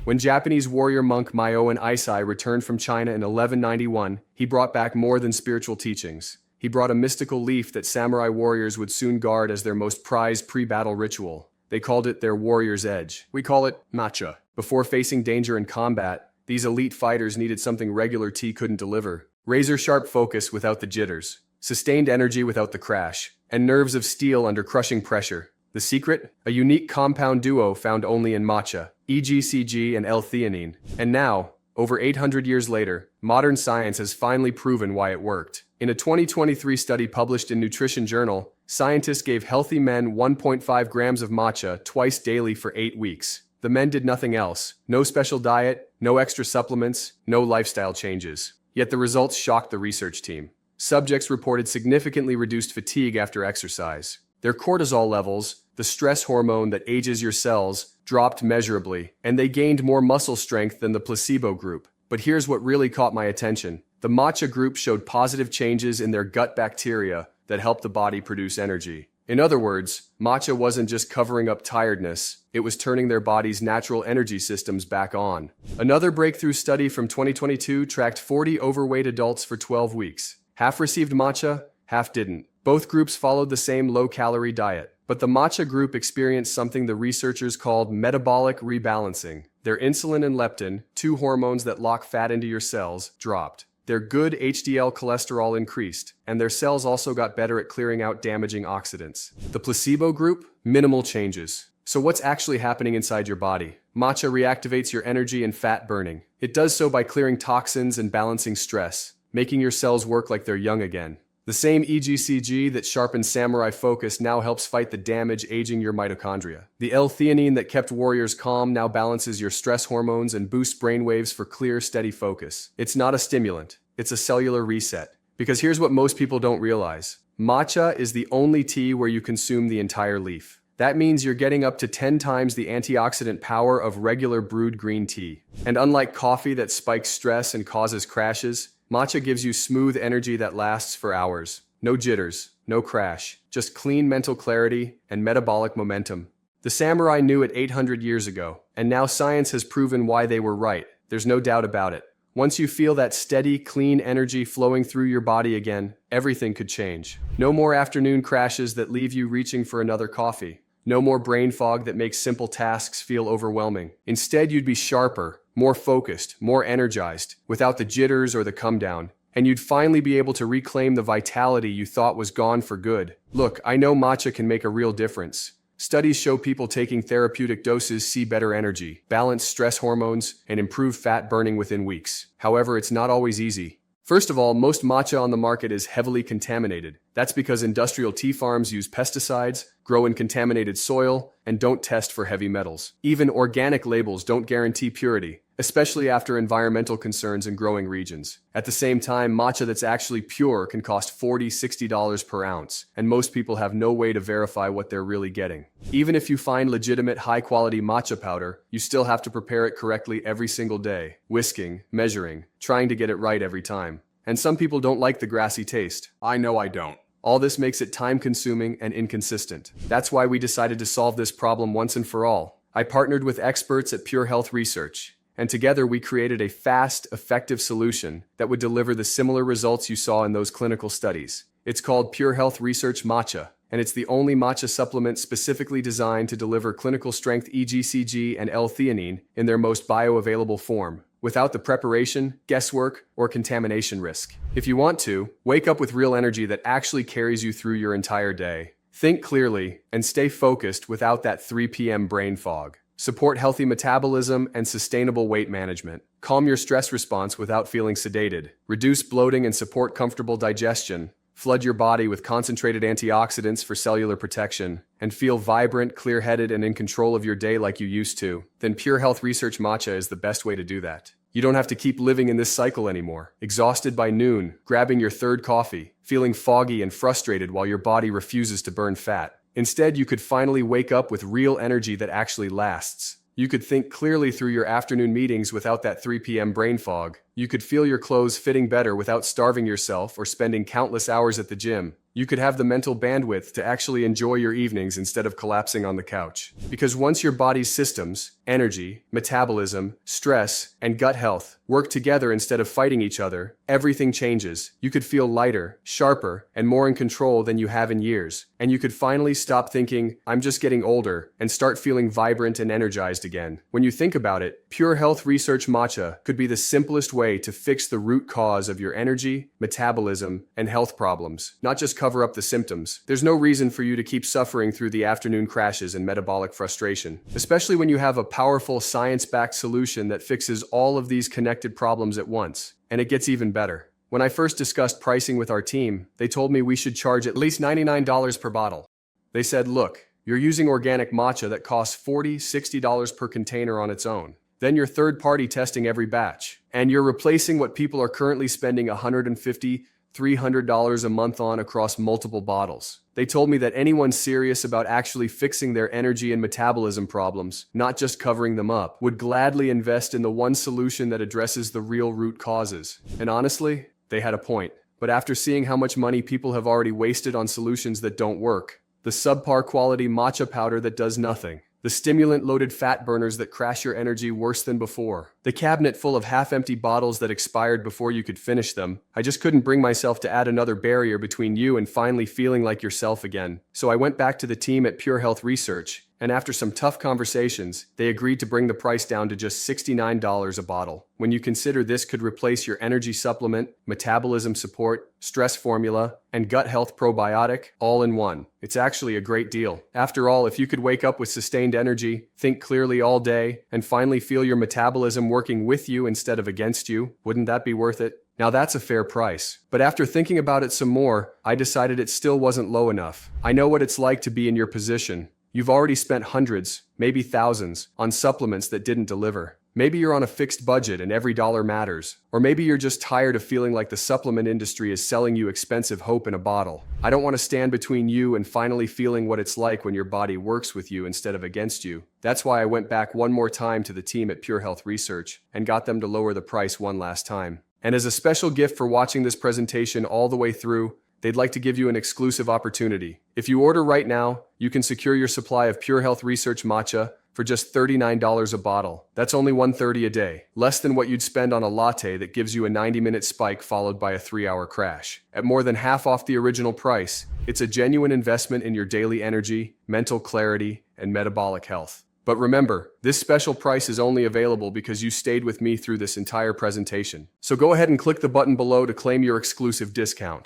When Japanese warrior monk Myoan Eisai returned from China in 1191, he brought back more than spiritual teachings. He brought a mystical leaf that samurai warriors would soon guard as their most prized pre-battle ritual. They called it their warrior's edge. We call it matcha. Before facing danger in combat, these elite fighters needed something regular tea couldn't deliver. Razor-sharp focus without the jitters, sustained energy without the crash, and nerves of steel under crushing pressure. The secret? A unique compound duo found only in matcha, EGCG and L-theanine. And now, over 800 years later, modern science has finally proven why it worked. In a 2023 study published in Nutrition Journal, scientists gave healthy men 1.5 grams of matcha twice daily for 8 weeks. The men did nothing else. No special diet, no extra supplements, no lifestyle changes. Yet the results shocked the research team. Subjects reported significantly reduced fatigue after exercise. Their cortisol levels, the stress hormone that ages your cells, dropped measurably, and they gained more muscle strength than the placebo group. But here's what really caught my attention. The matcha group showed positive changes in their gut bacteria that helped the body produce energy. In other words, matcha wasn't just covering up tiredness, it was turning their body's natural energy systems back on. Another breakthrough study from 2022 tracked 40 overweight adults for 12 weeks. Half received matcha, half didn't. Both groups followed the same low-calorie diet. But the matcha group experienced something the researchers called metabolic rebalancing. Their insulin and leptin, two hormones that lock fat into your cells, dropped. Their good HDL cholesterol increased, and their cells also got better at clearing out damaging oxidants. The placebo group? Minimal changes. So what's actually happening inside your body? Matcha reactivates your energy and fat burning. It does so by clearing toxins and balancing stress, making your cells work like they're young again. The same EGCG that sharpens samurai focus now helps fight the damage aging your mitochondria. The L-theanine that kept warriors calm now balances your stress hormones and boosts brainwaves for clear, steady focus. It's not a stimulant, it's a cellular reset. Because here's what most people don't realize. Matcha is the only tea where you consume the entire leaf. That means you're getting up to 10 times the antioxidant power of regular brewed green tea. And unlike coffee that spikes stress and causes crashes, matcha gives you smooth energy that lasts for hours. No jitters, no crash, just clean mental clarity and metabolic momentum. The samurai knew it 800 years ago, and now science has proven why they were right. There's no doubt about it. Once you feel that steady, clean energy flowing through your body again, everything could change. No more afternoon crashes that leave you reaching for another coffee. No more brain fog that makes simple tasks feel overwhelming. Instead, you'd be sharper, more focused, more energized, without the jitters or the come down, and you'd finally be able to reclaim the vitality you thought was gone for good. Look, I know matcha can make a real difference. Studies show people taking therapeutic doses see better energy, balanced stress hormones, and improved fat burning within weeks. However, it's not always easy. First of all, most matcha on the market is heavily contaminated. That's because industrial tea farms use pesticides, grow in contaminated soil, and don't test for heavy metals. Even organic labels don't guarantee purity, especially after environmental concerns in growing regions. At the same time, matcha that's actually pure can cost $40, $60 per ounce, and most people have no way to verify what they're really getting. Even if you find legitimate high-quality matcha powder, you still have to prepare it correctly every single day, whisking, measuring, trying to get it right every time. And some people don't like the grassy taste. I know I don't. All this makes it time-consuming and inconsistent. That's why we decided to solve this problem once and for all. I partnered with experts at Pure Health Research, and together we created a fast, effective solution that would deliver the similar results you saw in those clinical studies. It's called Pure Health Research Matcha, and it's the only matcha supplement specifically designed to deliver clinical-strength EGCG and L-theanine in their most bioavailable form, without the preparation, guesswork, or contamination risk. If you want to, wake up with real energy that actually carries you through your entire day. Think clearly and stay focused without that 3 p.m. brain fog. Support healthy metabolism and sustainable weight management. Calm your stress response without feeling sedated. Reduce bloating and support comfortable digestion. Flood your body with concentrated antioxidants for cellular protection, and feel vibrant, clear-headed, and in control of your day like you used to. Then Pure Health Research Matcha is the best way to do that. You don't have to keep living in this cycle anymore. Exhausted by noon, grabbing your third coffee, feeling foggy and frustrated while your body refuses to burn fat. Instead, you could finally wake up with real energy that actually lasts. You could think clearly through your afternoon meetings without that 3 p.m. brain fog. You could feel your clothes fitting better without starving yourself or spending countless hours at the gym. You could have the mental bandwidth to actually enjoy your evenings instead of collapsing on the couch. Because once your body's systems, energy, metabolism, stress, and gut health work together instead of fighting each other, everything changes. You could feel lighter, sharper, and more in control than you have in years. And you could finally stop thinking, I'm just getting older, and start feeling vibrant and energized again. When you think about it, Pure Health Research Matcha could be the simplest way to fix the root cause of your energy, metabolism, and health problems, not just cover up the symptoms. There's no reason for you to keep suffering through the afternoon crashes and metabolic frustration, especially when you have a powerful science-backed solution that fixes all of these connected problems at once. And it gets even better. When I first discussed pricing with our team, they told me we should charge at least $99 per bottle. They said, look, you're using organic matcha that costs $40, $60 per container on its own. Then you're third-party testing every batch. And you're replacing what people are currently spending $150, $300 a month on across multiple bottles. They told me that anyone serious about actually fixing their energy and metabolism problems, not just covering them up, would gladly invest in the one solution that addresses the real root causes. And honestly, they had a point. But after seeing how much money people have already wasted on solutions that don't work, the subpar quality matcha powder that does nothing, the stimulant-loaded fat burners that crash your energy worse than before, the cabinet full of half-empty bottles that expired before you could finish them, I just couldn't bring myself to add another barrier between you and finally feeling like yourself again. So I went back to the team at Pure Health Research, and after some tough conversations, they agreed to bring the price down to just $69 a bottle. When you consider this could replace your energy supplement, metabolism support, stress formula, and gut health probiotic all in one, it's actually a great deal. After all, if you could wake up with sustained energy, think clearly all day, and finally feel your metabolism working with you instead of against you, wouldn't that be worth it? Now that's a fair price. But after thinking about it some more, I decided it still wasn't low enough. I know what it's like to be in your position. You've already spent hundreds, maybe thousands, on supplements that didn't deliver. Maybe you're on a fixed budget and every dollar matters. Or maybe you're just tired of feeling like the supplement industry is selling you expensive hope in a bottle. I don't want to stand between you and finally feeling what it's like when your body works with you instead of against you. That's why I went back one more time to the team at Pure Health Research and got them to lower the price one last time. And as a special gift for watching this presentation all the way through, they'd like to give you an exclusive opportunity. If you order right now, you can secure your supply of Pure Health Research Matcha for just $39 a bottle. That's only $130 a day, less than what you'd spend on a latte that gives you a 90-minute spike followed by a 3-hour crash. At more than half off the original price, it's a genuine investment in your daily energy, mental clarity, and metabolic health. But remember, this special price is only available because you stayed with me through this entire presentation. So go ahead and click the button below to claim your exclusive discount.